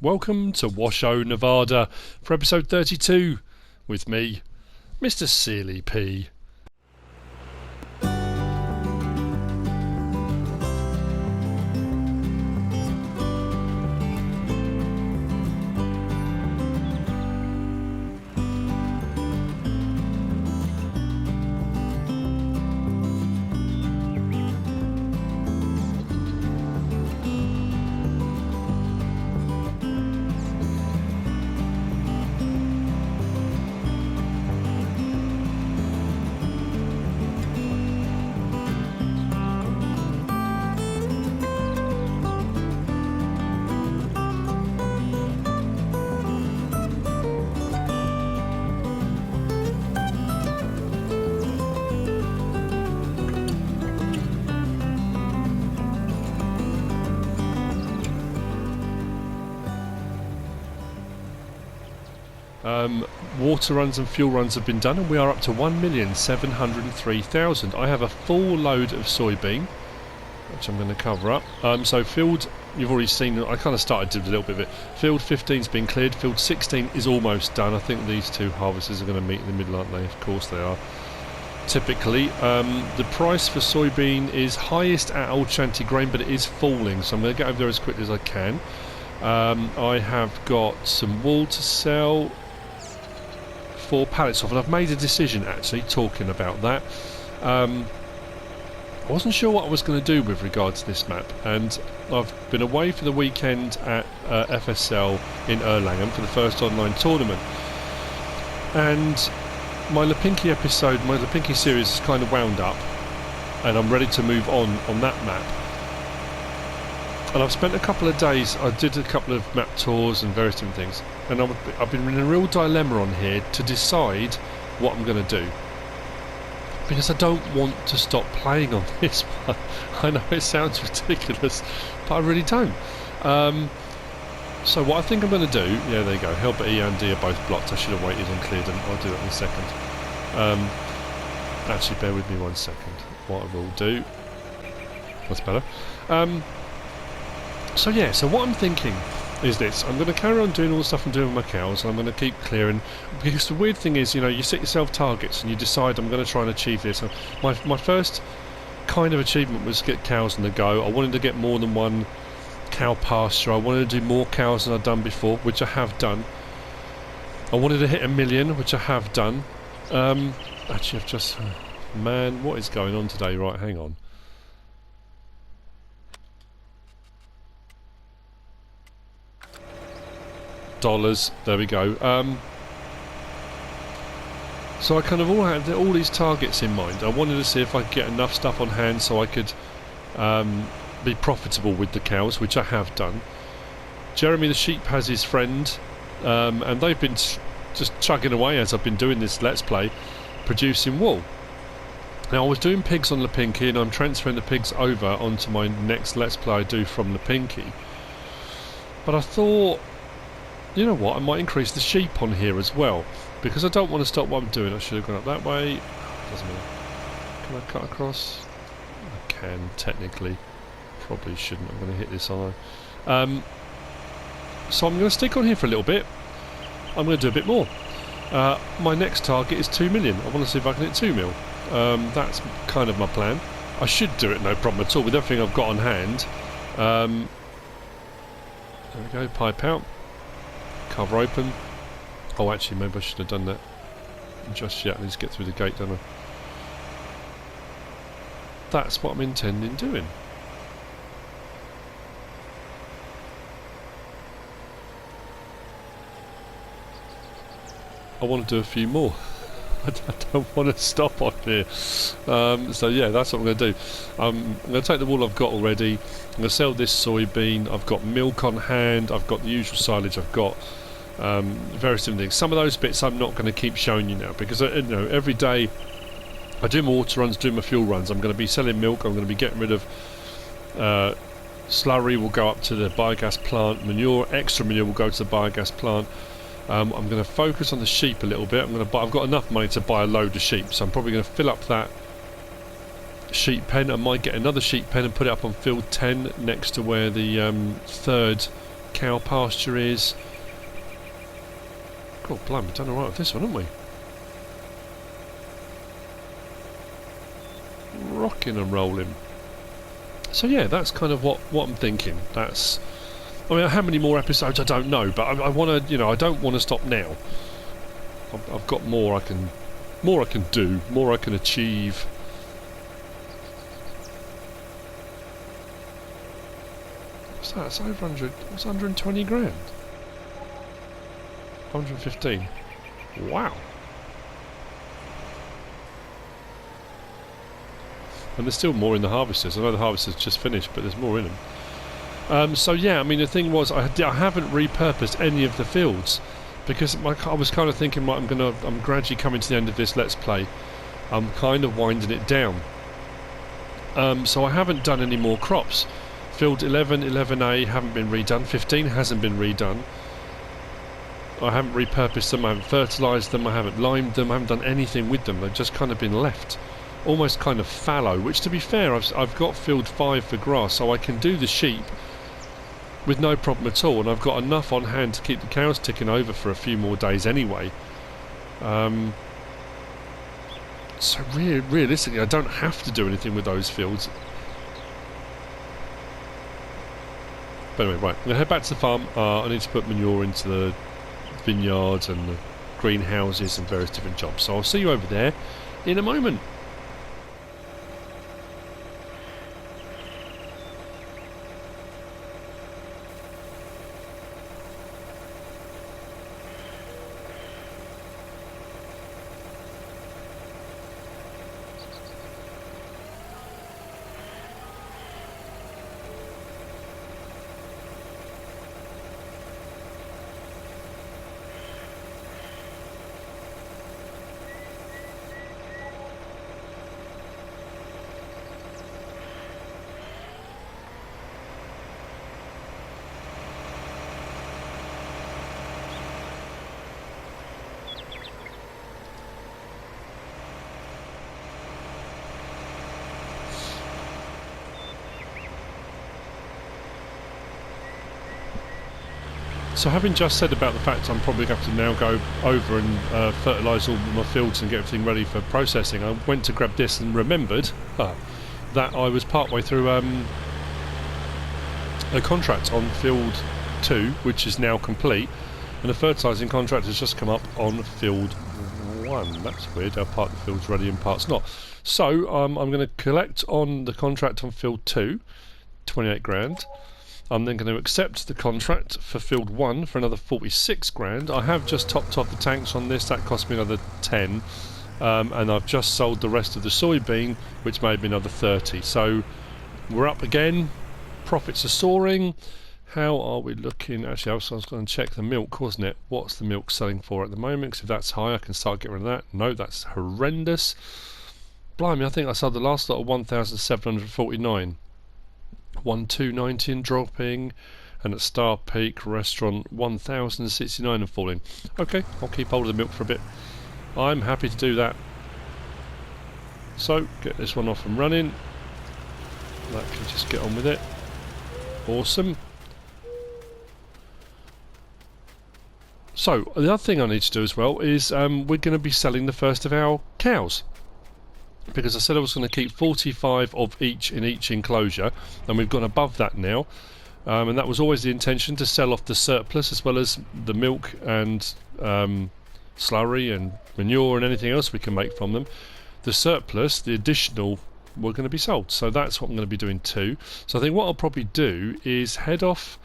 Welcome to WASHOE Nevada for episode 32 with me, MrSealyp. Water runs and fuel runs have been done, and we are up to 1,703,000. I have a full load of soybean, which I'm going to cover up. So field, you've already seen, I kind of started to do a little bit of it. Field 15's been cleared, field 16 is almost done. I think these two harvesters are going to meet in the middle, aren't they? Of course they are. Typically, the price for soybean is highest at Old Shanty Grain, but it is falling, so I'm going to get over there as quickly as I can. I have got some wool to sell, 4 pallets off, and I've made a decision actually talking about that. I wasn't sure what I was going to do with regard to this map, and I've been away for the weekend at FSL in Erlangen for the first online tournament, and my Lipinki episode, my Lipinki series is kind of wound up, and I'm ready to move on that map. And I've spent a couple of days, I did a couple of map tours and various different things, and I've been in a real dilemma on here to decide what I'm going to do, because I don't want to stop playing on this one. I know it sounds ridiculous, but I really don't. So what I think I'm going to do, yeah, there you go, Helper E and D are both blocked. I should have waited and cleared them. I'll do that in a second. Actually, bear with me 1 second. What I will do, that's better. So yeah, so what I'm thinking is this: I'm going to carry on doing all the stuff I'm doing with my cows, and I'm going to keep clearing, because the weird thing is, you know, you set yourself targets and you decide I'm going to try and achieve this. My first kind of achievement was to get cows on the go. I wanted to get more than one cow pasture. I wanted to do more cows than I'd done before, which I have done. I wanted to hit 1 million, which I have done. Actually, I've just... man, what is going on today? Right, hang on. Dollars, there we go. So I kind of had all these targets in mind. I wanted to see if I could get enough stuff on hand so I could be profitable with the cows, which I have done. Jeremy the sheep has his friend, and they've been just chugging away as I've been doing this Let's Play, producing wool. Now I was doing pigs on Lipinki, and I'm transferring the pigs over onto my next Let's Play I do from Lipinki. But I thought, you know what, I might increase the sheep on here as well, because I don't want to stop what I'm doing. I should have gone up that way. Doesn't matter. Can I cut across? I can, technically. Probably shouldn't. I'm going to hit this, aren't I? So I'm going to stick on here for a little bit. I'm going to do a bit more. My next target is 2 million. I want to see if I can hit 2 mil. That's kind of my plan. I should do it, no problem at all, with everything I've got on hand. There we go, pipe out. Cover open. Oh, actually, maybe I should have done that just yet. I need to get through the gate, don't I? That's what I'm intending doing. I want to do a few more. I don't want to stop on here. So yeah, that's what I'm going to do. I'm going to take the wool I've got already. I'm going to sell this soybean. I've got milk on hand. I've got the usual silage. I've got various different things. Some of those bits I'm not going to keep showing you now, because you know, every day I do my water runs, do my fuel runs. I'm going to be selling milk. I'm going to be getting rid of slurry. Will go up to the biogas plant. Manure, extra manure will go to the biogas plant. I'm going to focus on the sheep a little bit. I've got enough money to buy a load of sheep, so I'm probably going to fill up that sheep pen. I might get another sheep pen and put it up on field 10 next to where the third cow pasture is. God blimey, we've done alright with this one, haven't we? Rocking and rolling. So yeah, that's kind of what I'm thinking. That's, I mean, how many more episodes I don't know, but I want to, you know, I don't want to stop now. I've got more I can do, more I can achieve. What's that? It's over 100. What's 120 grand? 115. Wow. And there's still more in the harvesters. I know the harvester's just finished, but there's more in them. So yeah, I mean, the thing was, I haven't repurposed any of the fields because I was kind of thinking, right, I'm gradually coming to the end of this Let's Play. I'm kind of winding it down. So I haven't done any more crops. Field 11, 11A haven't been redone. 15 hasn't been redone. I haven't repurposed them. I haven't fertilised them. I haven't limed them. I haven't done anything with them. They've just kind of been left. Almost kind of fallow, which to be fair, I've got field 5 for grass, so I can do the sheep with no problem at all, and I've got enough on hand to keep the cows ticking over for a few more days anyway. So realistically, I don't have to do anything with those fields. But anyway, right, I'm going to head back to the farm. I need to put manure into the vineyards and the greenhouses and various different jobs, so I'll see you over there in a moment. So having just said about the fact I'm probably going to have to now go over and fertilise all my fields and get everything ready for processing, I went to grab this and remembered that I was partway through a contract on field 2, which is now complete, and the fertilising contract has just come up on field 1. That's weird, how part of the field's ready and part's not. So I'm going to collect on the contract on field 2, 28 grand. I'm then going to accept the contract for field 1 for another 46 grand. I have just topped off the tanks on this, that cost me another 10, and I've just sold the rest of the soybean, which made me another 30. So we're up again, profits are soaring. How are we looking? Actually, I was going to check the milk, wasn't it? What's the milk selling for at the moment? Because if that's high, I can start getting rid of that. No, that's horrendous. Blimey, I think I sold the last lot of 1,749. 1,219 dropping, and at Star Peak Restaurant 1,069 and falling. Okay, I'll keep hold of the milk for a bit. I'm happy to do that. So get this one off and running. That can just get on with it. Awesome. So the other thing I need to do as well is we're going to be selling the first of our cows, because I said I was going to keep 45 of each in each enclosure, and we've gone above that now, and that was always the intention, to sell off the surplus as well as the milk and slurry and manure and anything else we can make from them. The surplus, the additional, we're going to be sold, so that's what I'm going to be doing too. So I think what I'll probably do is head off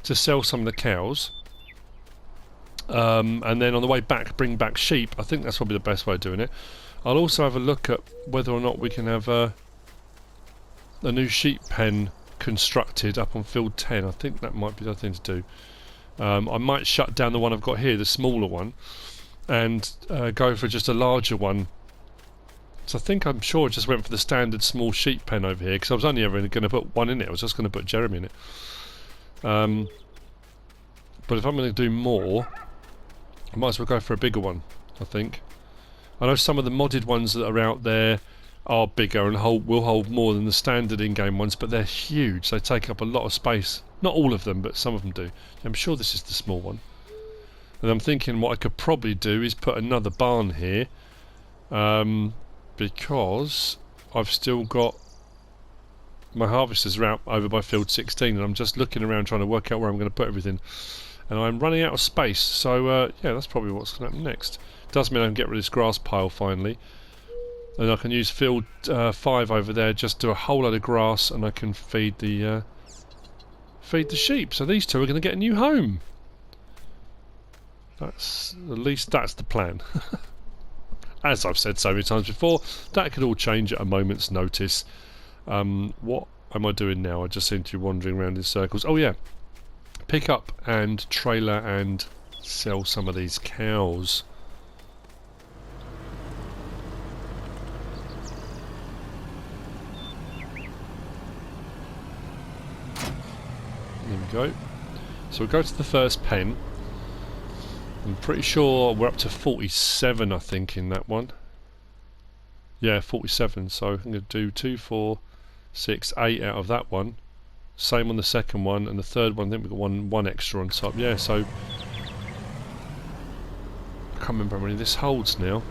to sell some of the cows, and then on the way back bring back sheep. I think that's probably the best way of doing it. I'll also have a look at whether or not we can have a new sheep pen constructed up on field 10. I think that might be the other thing to do. I might shut down the one I've got here, the smaller one, and go for just a larger one. So I'm sure I just went for the standard small sheep pen over here, because I was only ever going to put one in it. I was just going to put Jeremy in it. But if I'm going to do more, I might as well go for a bigger one, I think. I know some of the modded ones that are out there are bigger and will hold more than the standard in-game ones, but they're huge. They take up a lot of space. Not all of them, but some of them do. I'm sure this is the small one. And I'm thinking what I could probably do is put another barn here, because I've still got my harvesters are out over by field 16, and I'm just looking around trying to work out where I'm going to put everything. And I'm running out of space, so yeah, that's probably what's going to happen next. Does mean I can get rid of this grass pile finally. And I can use field 5 over there, just do a whole load of grass, and I can feed the sheep. So these two are going to get a new home. At least that's the plan. As I've said so many times before, that could all change at a moment's notice. What am I doing now? I just seem to be wandering around in circles. Oh yeah, pick up and trailer and sell some of these cows. There we go. So we'll go to the first pen. I'm pretty sure we're up to 47, I think, in that one. Yeah, 47. So I'm going to do 2, 4, 6, 8 out of that one. Same on the second one, and the third one, I think we've got one extra on top. Yeah, so I can't remember how many this holds now.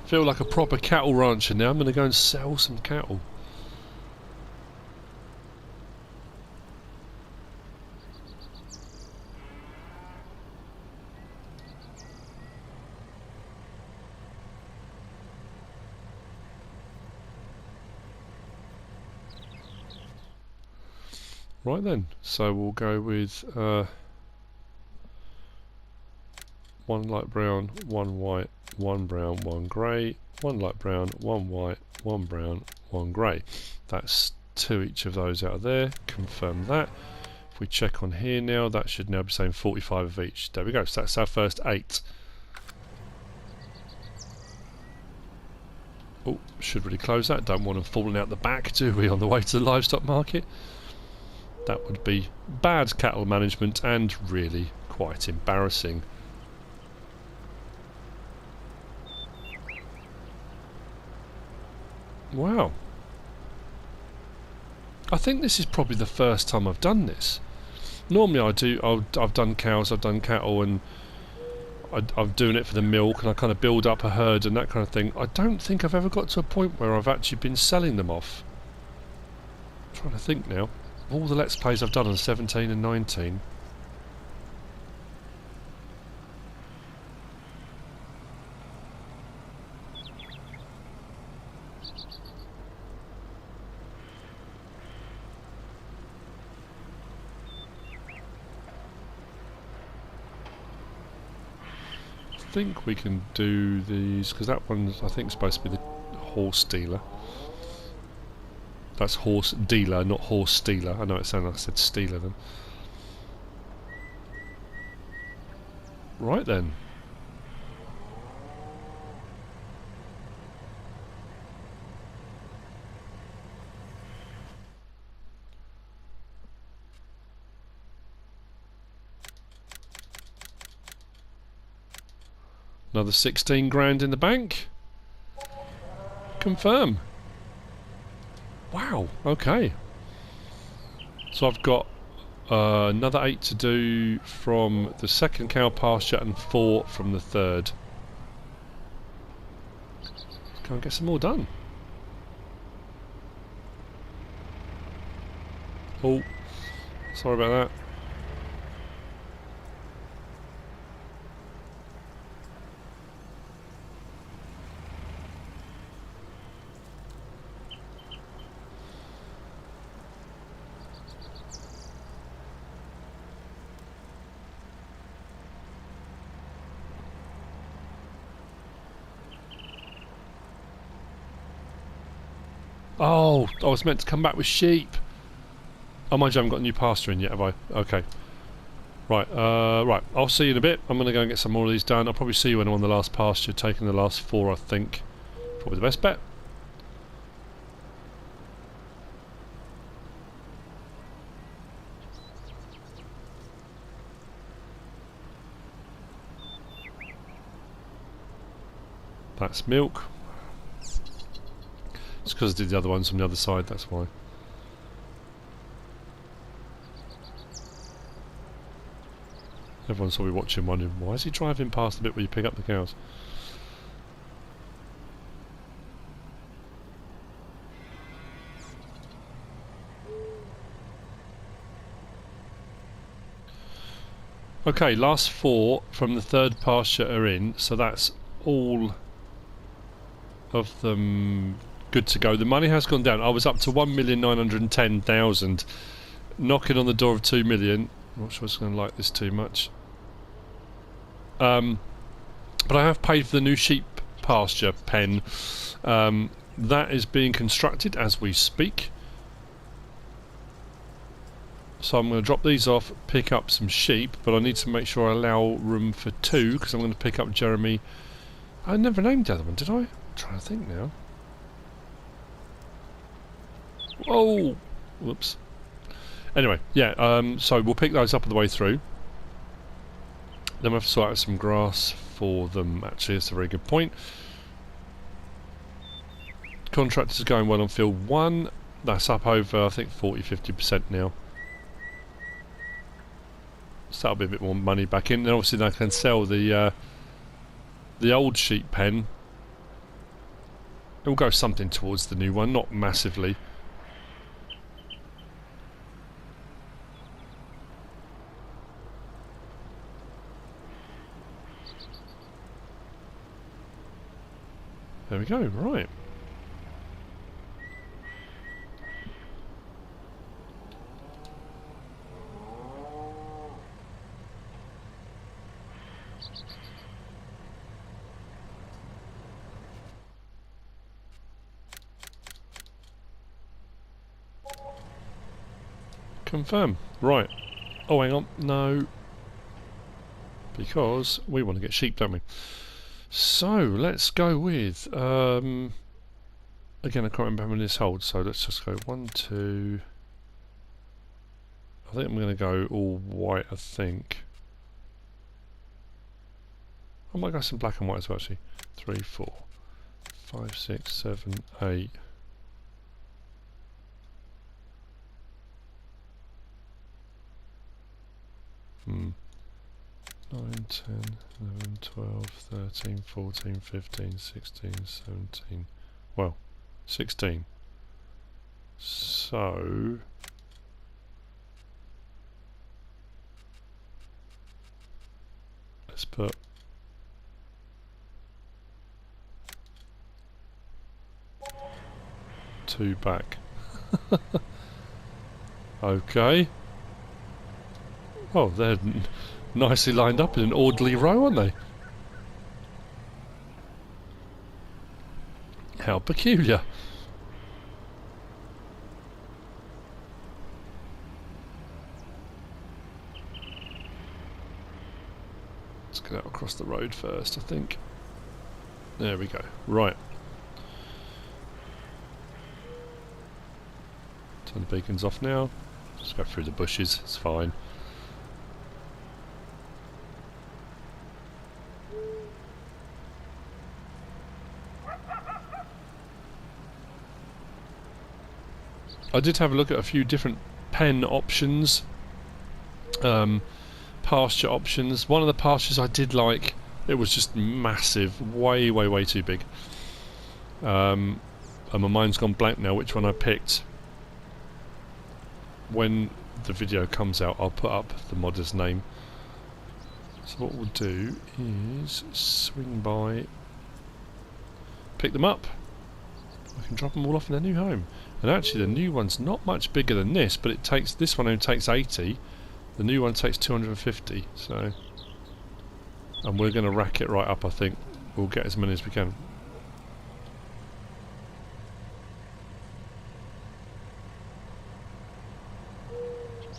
Feel like a proper cattle rancher now. I'm going to go and sell some cattle. Right then, so we'll go with 1 light brown, 1 white, 1 brown, 1 grey, 1 light brown, 1 white, 1 brown, 1 grey. That's 2 each of those out of there. Confirm that. If we check on here now, that should now be saying 45 of each. There we go, so that's our first 8. Oh, should really close that. Don't want them falling out the back, do we, on the way to the livestock market? That would be bad cattle management and really quite embarrassing. Wow. I think this is probably the first time I've done this. Normally I've done cows, I've done cattle, and I'm doing it for the milk, and I kind of build up a herd and that kind of thing. I don't think I've ever got to a point where I've actually been selling them off. I'm trying to think now. All the Let's Plays I've done on 17 and 19. I think we can do these, because that one's I think supposed to be the horse dealer. That's horse dealer, not horse stealer. I know it sounded like I said stealer then. Right then. Another 16 grand in the bank. Confirm. Wow, okay. So I've got another 8 to do from the second cow pasture and 4 from the third. Let's go and get some more done. Oh, sorry about that. Oh, I was meant to come back with sheep. Oh, mind you, I haven't got a new pasture in yet, have I? Okay. Right, right. I'll see you in a bit. I'm going to go and get some more of these done. I'll probably see you when I'm on the last pasture, taking the last 4, I think. Probably the best bet. That's milk. It's because I did the other ones from the other side, that's why. Everyone's probably watching wondering, why is he driving past the bit where you pick up the cows? Okay, last 4 from the third pasture are in, so that's all of them good to go. The money has gone down. I was up to 1,910,000, knocking on the door of 2 million. I'm not sure it's going to like this too much. But I have paid for the new sheep pasture pen. That is being constructed as we speak. So I'm going to drop these off, pick up some sheep, but I need to make sure I allow room for 2 because I'm going to pick up Jeremy. I never named the other one, did I? I'm trying to think now. Whoa! Whoops. Anyway, yeah, so we'll pick those up on the way through. Then we'll have to sort out some grass for them, actually, that's a very good point. Contractors are going well on field 1. That's up over, I think, 40-50% now. So that'll be a bit more money back in. And obviously they can sell the old sheep pen. It will go something towards the new one, not massively. There we go, right. Confirm. Right. Oh, hang on. No. Because we want to get sheep, don't we? So, let's go with... again, I can't remember how many this holds, so let's just go 1, 2... I think I'm going to go all white, I think. I might go some black and white as well, actually. 3, 4, 5, 6, 7, 8... 9, 10, 11, 12, 13, 14, 15, 16, 17... Well, 16. So... let's put... two back. Okay. Oh, they're nicely lined up in an orderly row, aren't they? How peculiar. Let's get out across the road first, I think. There we go. Right. Turn the beacons off now. Just go through the bushes, it's fine. I did have a look at a few different pen options, pasture options. One of the pastures I did like, it was just massive, way, way, way too big. And my mind's gone blank now which one I picked. When the video comes out, I'll put up the modder's name. So what we'll do is swing by, pick them up. I can drop them all off in their new home. And actually the new one's not much bigger than this, but it takes, this one only takes 80, the new one takes 250, so... and we're going to rack it right up, I think. We'll get as many as we can.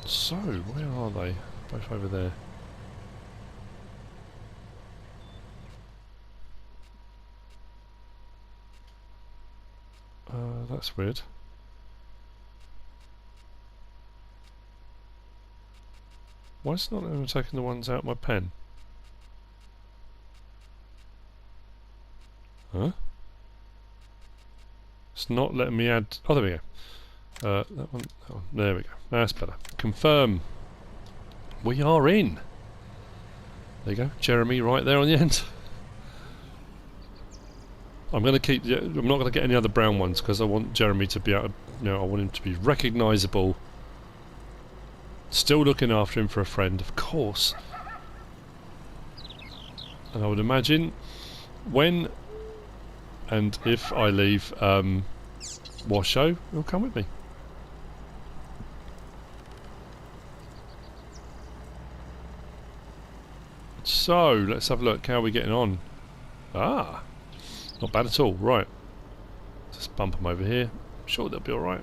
So, where are they? Both over there. That's weird. Why is it not even taking the ones out of my pen? Huh? It's not letting me add... Oh, there we go. That one. There we go. That's better. Confirm. We are in. There you go. Jeremy right there on the end. I'm going to keep... I'm not going to get any other brown ones because I want Jeremy to be able to... You know, I want him to be recognisable. Still looking after him for a friend, of course. And I would imagine when and if I leave WASHOE, he'll come with me. So, let's have a look. How are we getting on? Ah, not bad at all. Right. Just bump them over here. I'm sure they'll be alright.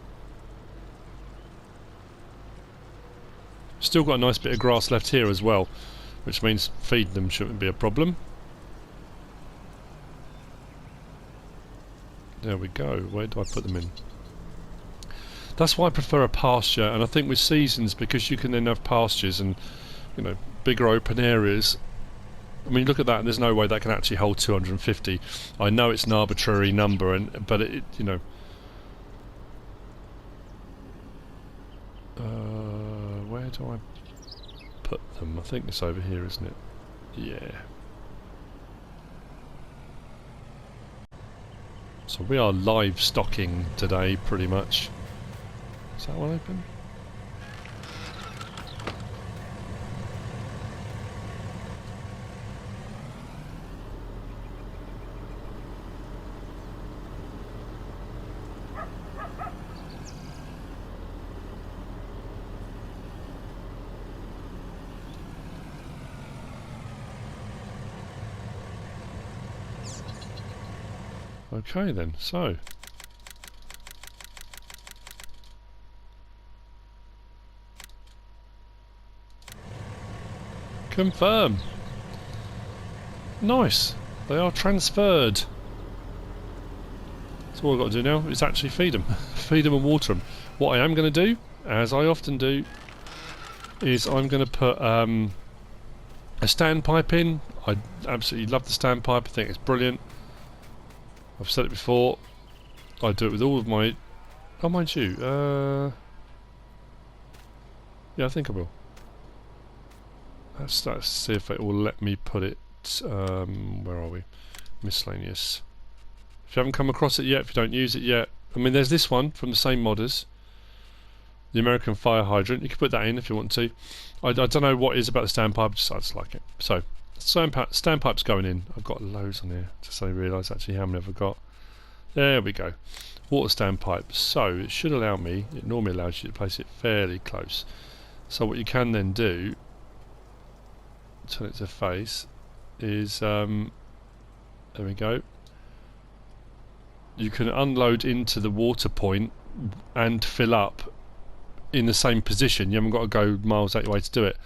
Still got a nice bit of grass left here as well, which means feeding them shouldn't be a problem. There we go. Where do I put them in? That's why I prefer a pasture, and I think with seasons, because you can then have pastures and, you know, bigger open areas. I mean, look at that, and there's no way that can actually hold 250. I know it's an arbitrary number, but it, you know. Where do I put them? I think it's over here, isn't it? Yeah. So we are livestocking today, pretty much. Is that one open? Okay then, so confirm. Nice, they are transferred. So all I've got to do now is actually feed them. Feed them and water them. What I am going to do, as I often do, is I'm going to put a standpipe in. I absolutely love the standpipe, I think it's brilliant. I've said it before, I do it with all of my... Oh, mind you, yeah, I think I will. Let's see if it will let me put it... where are we? Miscellaneous. If you haven't come across it yet, if you don't use it yet... I mean, there's this one from the same modders. The American Fire Hydrant. You can put that in if you want to. I don't know what it is about the standpipe, I just like it. So... standpipe's going in. I've got loads on here, just so I realise actually how many I've got. There we go. Water standpipe. So it should allow me, it normally allows you to place it fairly close. So what you can then do, turn it to face, is there we go. You can unload into the water point and fill up in the same position. You haven't got to go miles out your way to do it.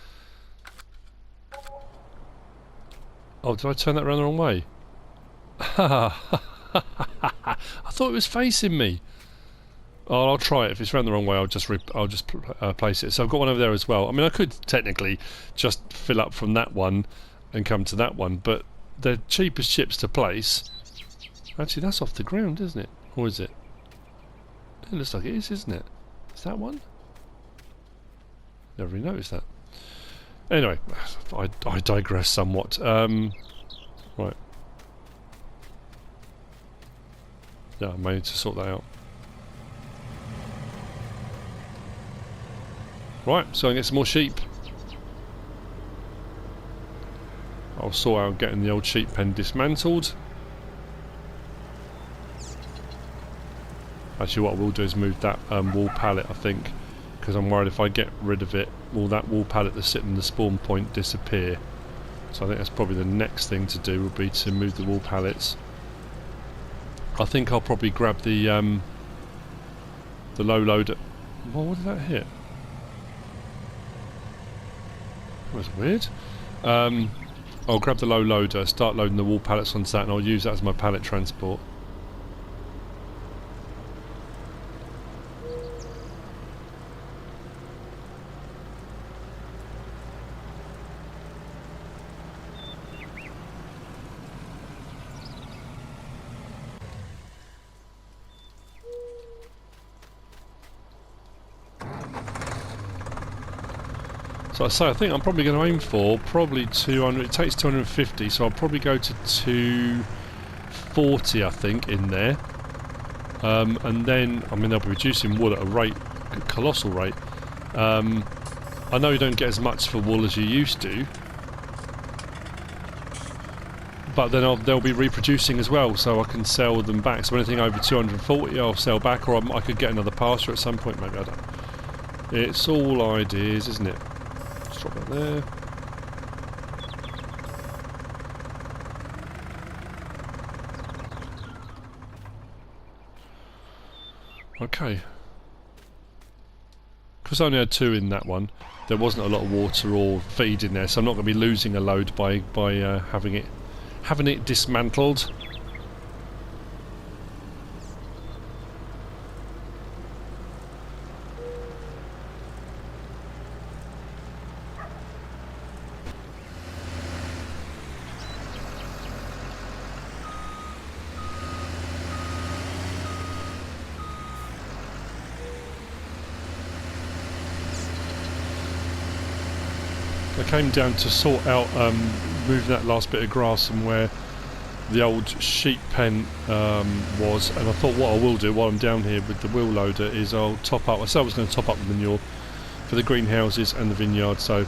Oh, did I turn that around the wrong way? I thought it was facing me. Oh, I'll try it. If it's around the wrong way, I'll just place it. So I've got one over there as well. I mean, I could technically just fill up from that one and come to that one, but the cheapest chips to place... Actually, that's off the ground, isn't it? Or is it? It looks like it is, isn't it? Is that one? Never really noticed that. Anyway, I digress somewhat. Right. Yeah, I may need to sort that out. Right, so I get some more sheep. I'll sort out getting the old sheep pen dismantled. Actually, what I will do is move that wall pallet, I think, because I'm worried if I get rid of it, will that wall pallet that's sitting in the spawn point disappear? So I think that's probably the next thing to do, would be to move the wall pallets. I think I'll probably grab the low loader. Well, what did that hit? That was weird. I'll grab the low loader, start loading the wall pallets onto that, and I'll use that as my pallet transport. So I say I think I'm probably going to aim for probably 200. It takes 250, so I'll probably go to 240, I think, in there. And then, I mean, they'll be reducing wool at a rate, a colossal rate. I know you don't get as much for wool as you used to, but then they'll be reproducing as well, so I can sell them back. So anything over 240 I'll sell back, or I could get another pasture at some point, maybe. I don't. It's all ideas, isn't it? Just drop that there. Okay. Because I only had 2 in that one, there wasn't a lot of water or feed in there, so I'm not going to be losing a load by having it dismantled. I came down to sort out moving that last bit of grass from where the old sheep pen was, and I thought what I will do while I'm down here with the wheel loader is I'll top up. I said I was going to top up the manure for the greenhouses and the vineyard, so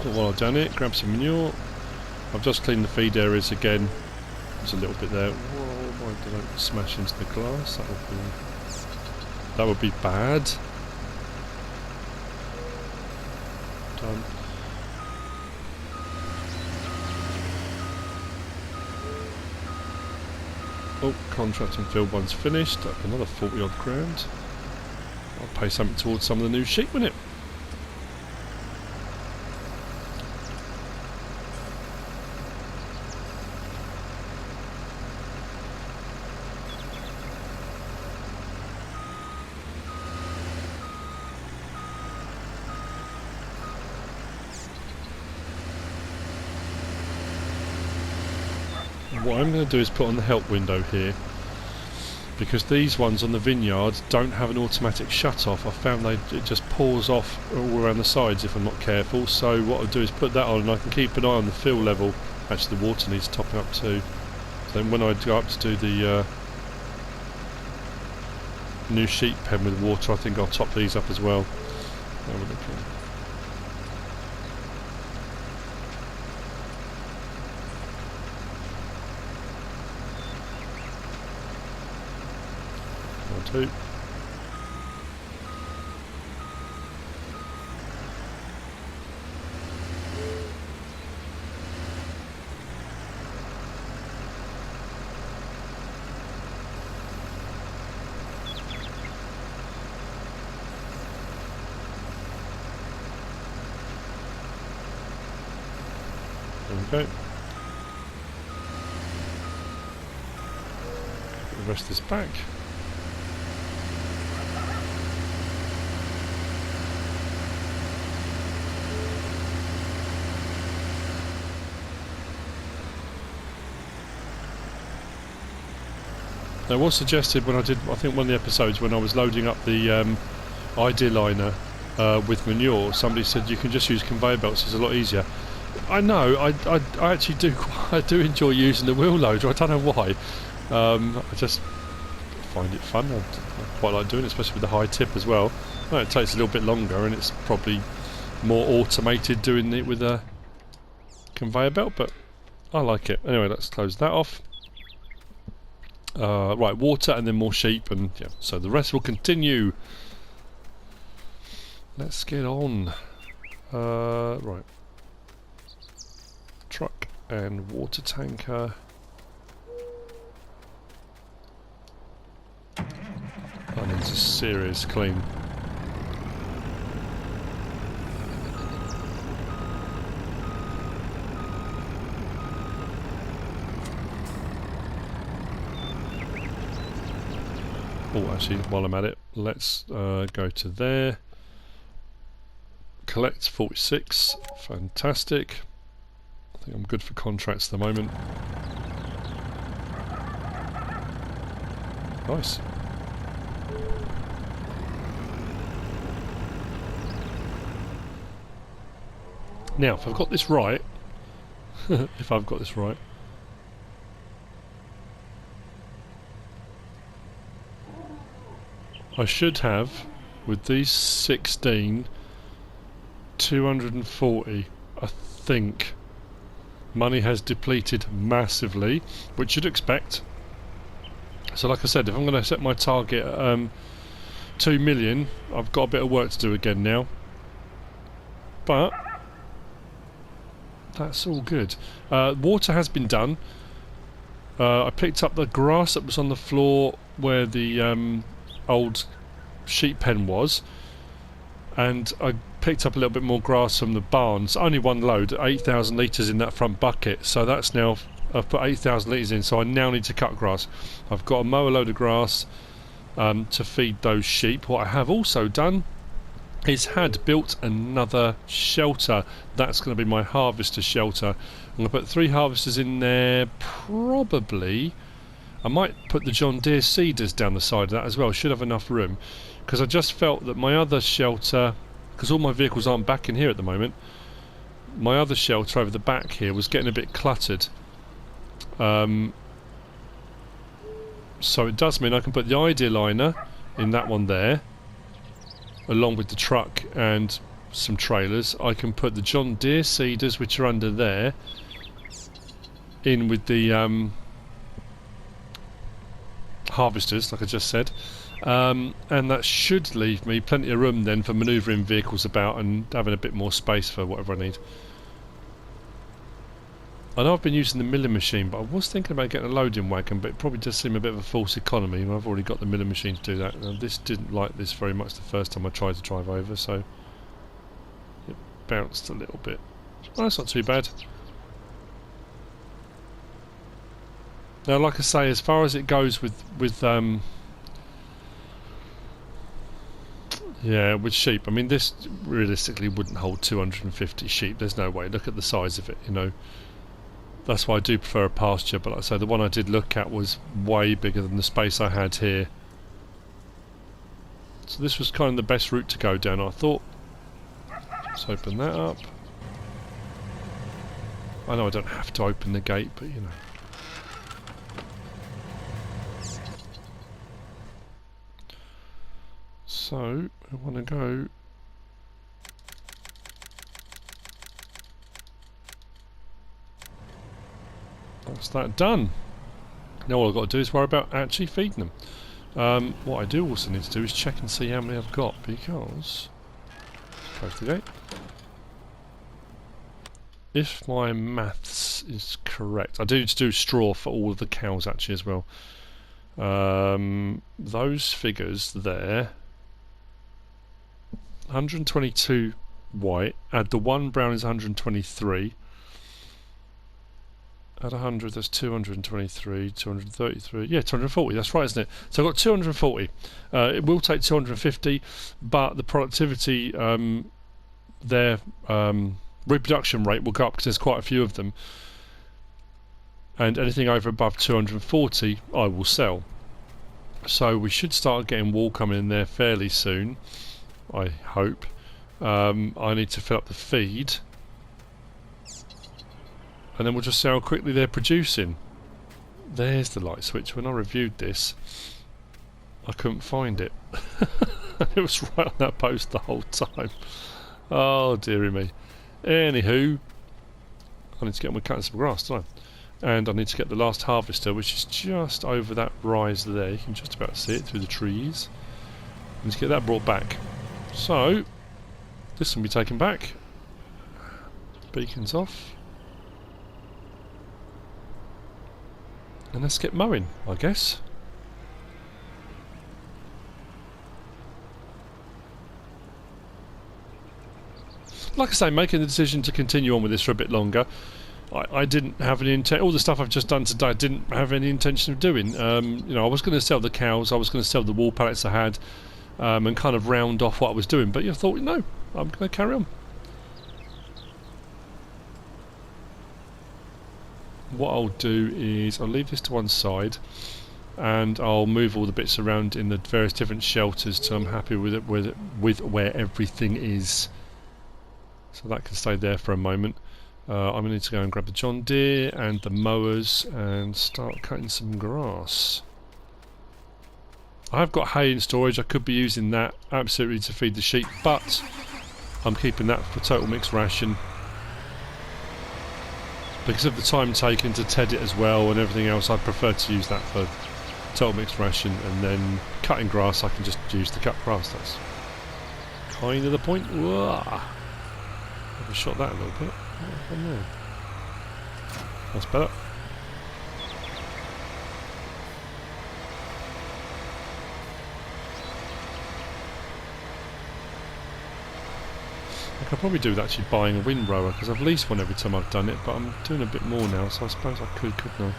while I've done it, grab some manure. I've just cleaned the feed areas again. There's a little bit there. Whoa, why did I smash into the glass? That would be bad. Done. Oh, contracting field one's finished. Another 40 odd grand. I'll pay something towards some of the new sheep, won't it? What I'm going to do is put on the help window here, because these ones on the vineyard don't have an automatic shut off. I found it just pours off all around the sides if I'm not careful, so what I'll do is put that on and I can keep an eye on the fill level. Actually the water needs topping up too, so then when I go up to do the new sheep pen with water, I think I'll top these up as well. Two. Okay. Put the rest of this back. It was suggested when I did, I think one of the episodes when I was loading up the ID liner with manure, somebody said you can just use conveyor belts, it's a lot easier. I know, I actually do, I do enjoy using the wheel loader, I don't know why. I just find it fun, I quite like doing it, especially with the high tip as well. Well, it takes a little bit longer and it's probably more automated doing it with a conveyor belt, but I like it. Anyway, let's close that off. Right, water and then more sheep, and yeah, so the rest will continue. Let's get on. Right, truck and water tanker. That needs a serious clean. Oh, actually, while I'm at it, let's go to there. Collect 46. Fantastic. I think I'm good for contracts at the moment. Nice. Now, if I've got this right, if I've got this right, I should have, with these 16, 240, I think. Money has depleted massively, which you'd expect. So like I said, if I'm going to set my target at 2 million, I've got a bit of work to do again now. But that's all good. Water has been done. I picked up the grass that was on the floor where the old sheep pen was, and I picked up a little bit more grass from the barns. Only one load, 8,000 litres in that front bucket, so that's now, I've put 8,000 litres in, so I now need to cut grass. I've got to mow a load of grass to feed those sheep. What I have also done is built another shelter. That's going to be my harvester shelter. I'm going to put 3 harvesters in there, probably. I might put the John Deere seeders down the side of that as well. Should have enough room, because I just felt that my other shelter, because all my vehicles aren't back in here at the moment, my other shelter over the back here was getting a bit cluttered. So it does mean I can put the Idealiner in that one there, along with the truck and some trailers. I can put the John Deere seeders, which are under there, in with the harvesters, like I just said, and that should leave me plenty of room then for manoeuvring vehicles about and having a bit more space for whatever I need. I know I've been using the milling machine, but I was thinking about getting a loading wagon, but it probably does seem a bit of a false economy, and I've already got the milling machine to do that. And this didn't like this very much the first time I tried to drive over, so it bounced a little bit. Well, that's not too bad. Now, like I say, as far as it goes with sheep, I mean, this realistically wouldn't hold 250 sheep. There's no way. Look at the size of it, you know. That's why I do prefer a pasture, but like I say, the one I did look at was way bigger than the space I had here. So this was kind of the best route to go down, I thought. Let's open that up. I know I don't have to open the gate, but you know. So, I want to go... That's that done. Now all I've got to do is worry about actually feeding them. What I do also need to do is check and see how many I've got, because... Close the gate. If my maths is correct, I do need to do straw for all of the cows actually as well. Those figures there... 122 white, add the 1 brown is 123, add 100, that's 223, 233, yeah, 240, that's right, isn't it? So I've got 240. It will take 250, but the productivity, their reproduction rate will go up because there's quite a few of them, and anything over above 240 I will sell. So we should start getting wool coming in there fairly soon, I hope. I need to fill up the feed, and then we'll just see how quickly they're producing. There's the light switch. When I reviewed this, I couldn't find it. It was right on that post the whole time. Oh dearie me. Anywho, I need to get on with cutting some grass, don't I? And I need to get the last harvester, which is just over that rise there. You can just about see it through the trees. I need to get that brought back. So, this can be taken back. Beacons off. And let's get mowing, I guess. Like I say, making the decision to continue on with this for a bit longer. I didn't have any intent. All the stuff I've just done today, I didn't have any intention of doing. You know, I was going to sell the cows, I was going to sell the wool pallets I had. And kind of round off what I was doing, but I thought, no, I'm going to carry on. What I'll do is I'll leave this to one side, and I'll move all the bits around in the various different shelters till I'm happy with where everything is. so that can stay there for a moment. I'm going to need to go and grab the John Deere and the mowers and start cutting some grass. I have got hay in storage. I could be using that absolutely to feed the sheep, but I'm keeping that for total mixed ration because of the time taken to ted it as well and everything else. I prefer to use that for total mixed ration, and then cutting grass I can just use to cut grass. That's kind of the point. Whoa. I've shot that a little bit. What happened there? That's better. I could probably do with actually buying a windrower, because I've leased one every time I've done it, but I'm doing a bit more now, so I suppose I could, couldn't I?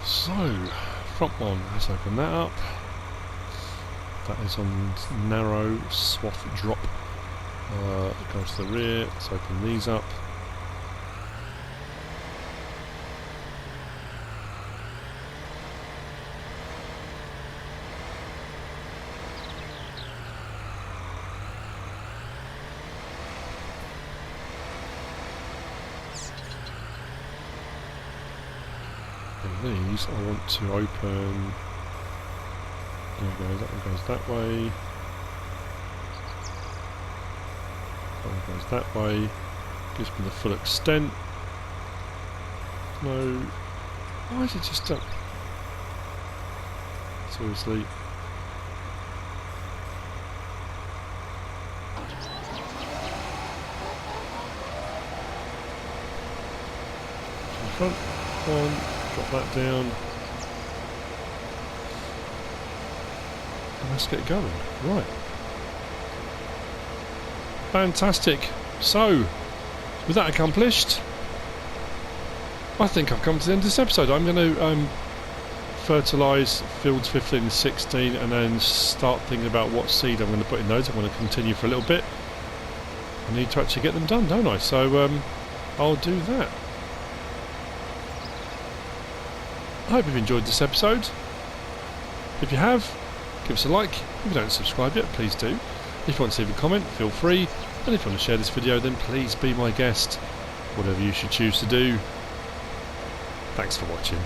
So, front one, let's open that up. That is on narrow swath drop. Go to the rear, let's open these up. And these I want to open. There we go, that one goes that way. That one goes that way. Gives me the full extent. No. Why is it just up? Seriously. Front one, drop that down. Let's get going. Right. Fantastic. So, with that accomplished, I think I've come to the end of this episode. I'm going to fertilise fields 15 and 16 and then start thinking about what seed I'm going to put in those. I'm going to continue for a little bit. I need to actually get them done, don't I? So, I'll do that. I hope you've enjoyed this episode. If you have, give us a like. If you don't subscribe yet, please do. If you want to leave a comment, feel free. And if you want to share this video, then please be my guest. Whatever you should choose to do. Thanks for watching.